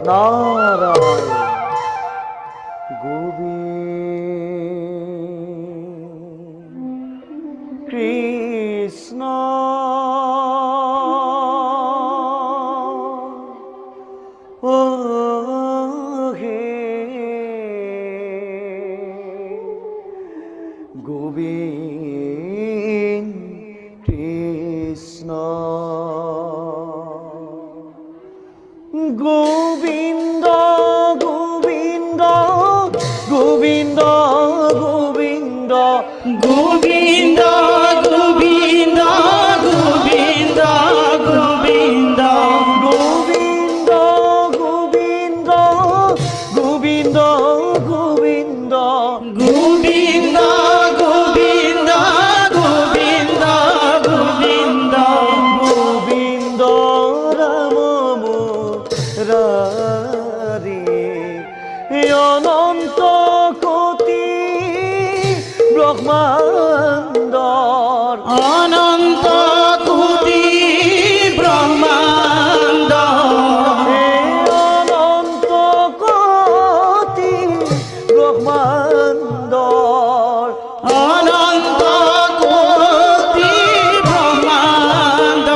নারায়ণ গোবিন্দ কৃষ্ণ ও হে গোবিন্দ কৃষ্ণ গোবিন্দ গোবিন্দ গোবিন্দ গোবিন্দ গোবিন্দ গোবিন্দ গোবিন্দ গোবিন্দ গোবিন্দ গোবিন্দ গোবিন্দ গোবিন্দ গোবিন্দ গোবিন্দ গোবিন্দ গোবিন্দ গোবিন্দ রাম মুরারি অনন্ত কোটি ব্রহ্মাণ্ডর অনন্ত কোটি ব্রহ্মাণ্ড অনন্ত কোটি ব্রহ্মাণ্ডর অনন্ত কোটি ব্রহ্মাণ্ড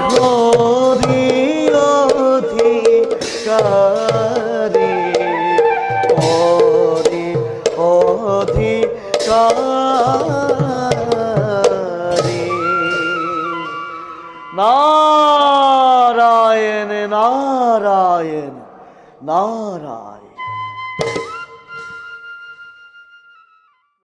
হরি অধিকারী হরি অধিকারী নারায়ণ নারায়ণ নারায়ণ